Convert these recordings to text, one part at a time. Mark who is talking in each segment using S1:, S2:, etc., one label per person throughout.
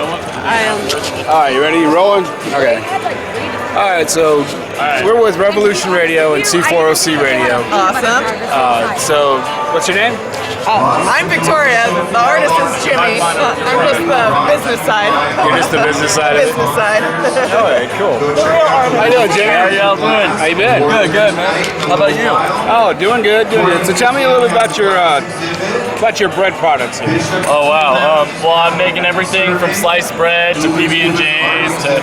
S1: I am.
S2: All right, you ready? You rolling? Okay. All right, so we're with Revolution Radio and C4OC Radio.
S1: Awesome.
S2: So, what's your name?
S1: I'm Victoria. The artist is Jimmy. I'm just the business side.
S2: You're just the business side of it?
S1: Business side.
S2: All right, cool. How you doing, Jimmy?
S3: How y'all doing?
S2: How you been?
S3: Good, man. How about you?
S2: Oh, doing good, doing good. So tell me a little bit about your bread products here.
S3: Oh, wow. Well, I'm making everything from sliced bread to PB&Js to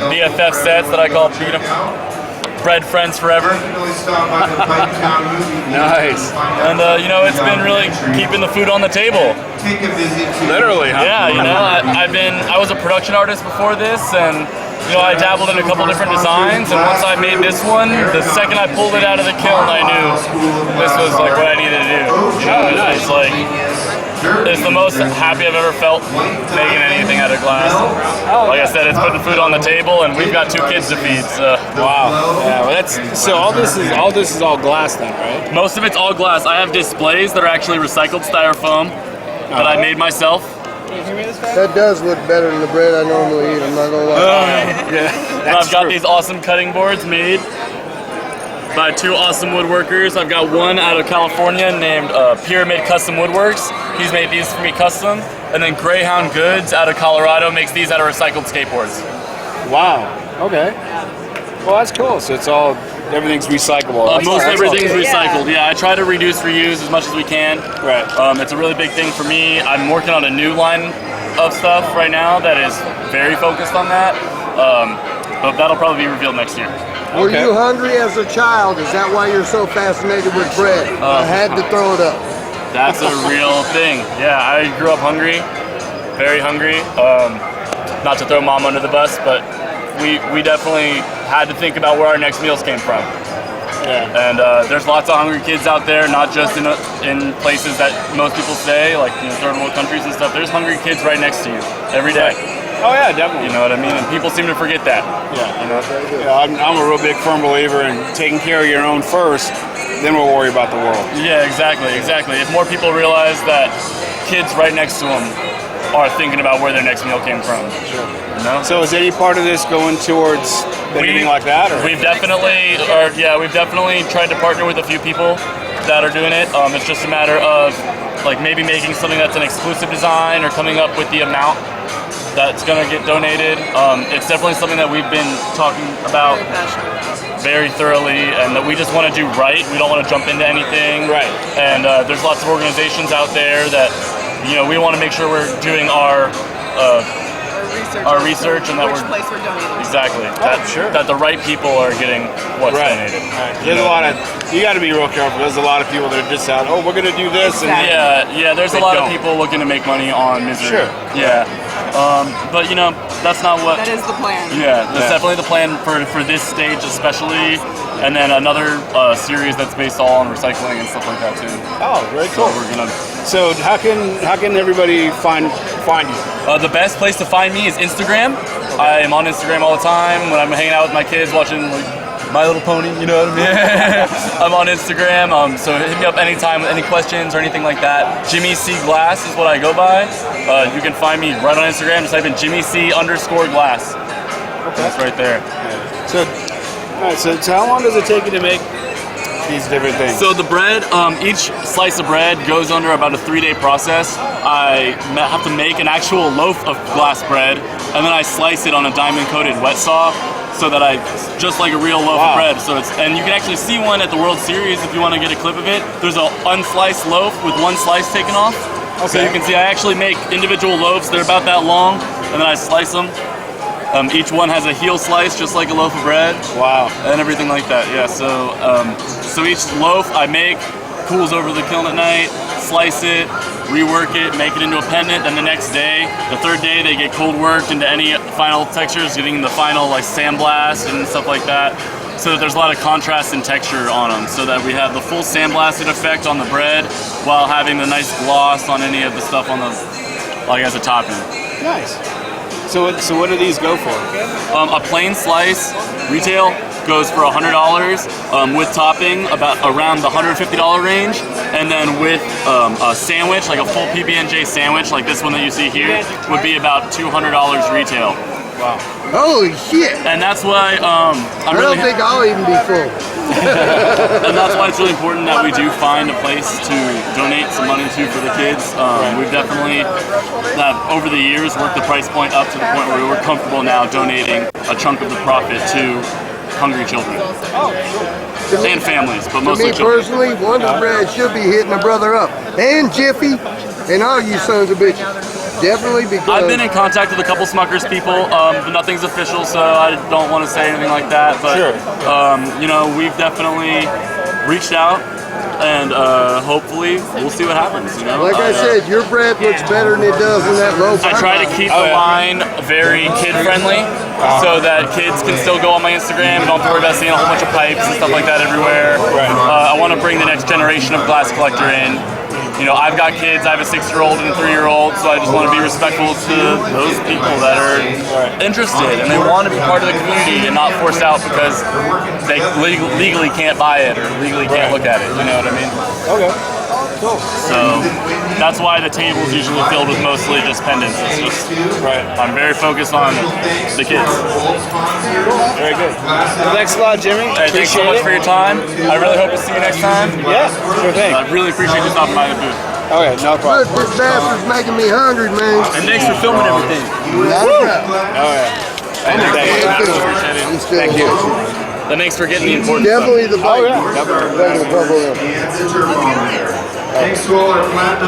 S3: BFF sets that I call Bread Friends Forever.
S2: Nice.
S3: And, it's been really keeping the food on the table.
S2: Literally, huh?
S3: Yeah, I was a production artist before this, and I dabbled in a couple different designs, and once I made this one, the second I pulled it out of the kiln, I knew this was like what I needed to do. It's like, it's the most happy I've ever felt making anything out of glass. Like I said, it's putting food on the table, and we've got 2 kids to feed. So.
S2: Wow. Yeah. Well, so all this is all glass then, right?
S3: Most of it's all glass. I have displays that are actually recycled styrofoam that I made myself.
S4: That does look better than the bread I normally eat, I'm not gonna lie.
S2: Yeah.
S3: I've got these awesome cutting boards made by 2 awesome woodworkers. I've got one out of California named Pyramid Custom Woodworks. He's made these for me custom. And then Greyhound Goods out of Colorado makes these out of recycled skateboards.
S2: Wow. Okay. Well, that's cool. So everything's recyclable.
S3: Most everything's recycled. Yeah, I try to reduce, reuse as much as we can.
S2: Right.
S3: It's a really big thing for me. I'm working on a new line of stuff right now that is very focused on that. But that'll probably be revealed next year.
S4: Were you hungry as a child? Is that why you're so fascinated with bread? I had to throw it up.
S3: That's a real thing. Yeah, I grew up hungry, very hungry. Not to throw mom under the bus, but we definitely had to think about where our next meals came from.
S2: Yeah.
S3: And there's lots of hungry kids out there, not just in places that most people say, like third world countries and stuff. There's hungry kids right next to you every day.
S2: Oh yeah, definitely.
S3: You know what I mean? And people seem to forget that.
S2: Yeah. I'm a real big firm believer in taking care of your own first, then we'll worry about the world.
S3: Yeah, exactly. If more people realize that kids right next to them are thinking about where their next meal came from.
S2: Sure.
S3: So
S2: is any part of this going towards anything like that? Or?
S3: We've definitely tried to partner with a few people that are doing it. It's just a matter of maybe making something that's an exclusive design or coming up with the amount that's going to get donated. It's definitely something that we've been talking about very thoroughly, and that we just want to do right. We don't want to jump into anything.
S2: Right.
S3: And there's lots of organizations out there that we want to make sure we're doing our research and that
S1: which place we're donating.
S3: Exactly.
S2: Sure.
S3: That the right people are getting what's donated.
S2: Right. There's a lot of, you got to be real careful. There's a lot of people that are just out, we're going to do this.
S1: Exactly.
S3: Yeah, there's a lot of people looking to make money on misery.
S2: Sure.
S3: Yeah. But that's not what.
S1: That is the plan.
S3: Yeah, that's definitely the plan for this stage especially, and then another series that's based all on recycling and stuff like that too.
S2: Oh, very cool. So how can everybody find you?
S3: The best place to find me is Instagram. I am on Instagram all the time when I'm hanging out with my kids watching My Little Pony, you know what I mean? I'm on Instagram, so hit me up anytime with any questions or anything like that. Jimmy C Glass is what I go by. You can find me right on Instagram. Just type in Jimmy C_Glass. Okay. That's right there.
S2: So, all right, so how long does it take you to make these different things?
S3: So the bread, each slice of bread goes under about a 3-day process. I have to make an actual loaf of glass bread, and then I slice it on a diamond-coated wet saw, so that just like a real loaf of bread. So and you can actually see one at the World Series if you want to get a clip of it. There's an unsliced loaf with one slice taken off. Okay. So you can see I actually make individual loaves. They're about that long, and then I slice them. Each one has a heel slice, just like a loaf of bread.
S2: Wow.
S3: And everything like that. Yeah. So each loaf I make cools over the kiln at night, slice it, rework it, make it into a pendant. Then the next day, the third day, they get cold worked into any final textures, getting the final sandblast and stuff like that. So that there's a lot of contrast and texture on them, so that we have the full sandblasted effect on the bread while having the nice gloss on any of the stuff on the, as a topping.
S2: Nice. So what do these go for?
S3: A plain slice, retail, goes for $100 with topping, about around the $150 range, and then with a sandwich, like a full PB&J sandwich, like this one that you see here, would be about $200 retail.
S2: Wow.
S4: Holy shit!
S3: And that's why
S4: I don't think I'll even be full.
S3: and that's why it's really important that we do find a place to donate some money to for the kids. We've definitely, over the years, worked the price point up to the point where we're comfortable now donating a chunk of the profit to hungry children and families, but
S4: To
S3: mostly
S4: me
S3: children.
S4: personally, Wonder Bread should be hitting a brother up. And Jiffy, and all you sons of bitches. Definitely, because
S3: I've been in contact with a couple Smuckers people, but nothing's official, so I don't want to say anything like that. But you know, we've definitely reached out, and hopefully we'll see what happens. You know,
S4: like I said, your bread looks better than it does in that loaf.
S3: I try to keep the line very kid-friendly, so that kids can still go on my Instagram and don't have to worry about seeing a whole bunch of pipes and stuff like that everywhere. I want to bring the next generation of glass collector in. You know, I've got kids. I have a 6-year-old and a 3-year-old, so I just want to be respectful to those people that are interested and they want to be part of the community and not forced out because they legally can't buy it or legally can't look at it. You know what I mean?
S2: Okay. Cool.
S3: So that's why the table's usually filled with mostly just pendants. It's just I'm very focused on the kids.
S2: Very good. Well, thanks a lot, Jimmy.
S3: Hey, thanks so much for your time. I really hope to see you next time.
S2: Yeah, sure thing.
S3: I really appreciate you stopping by the booth.
S2: Okay, no problem.
S4: Look, this bastard's making me hungry, man.
S3: And thanks for filming everything.
S2: Oh yeah. Thank you. Thank you.
S3: And thanks for getting the important
S4: Definitely
S3: stuff.
S4: the bite.
S2: Oh yeah.
S4: Definitely the bubble.
S5: Thanks to all our platinum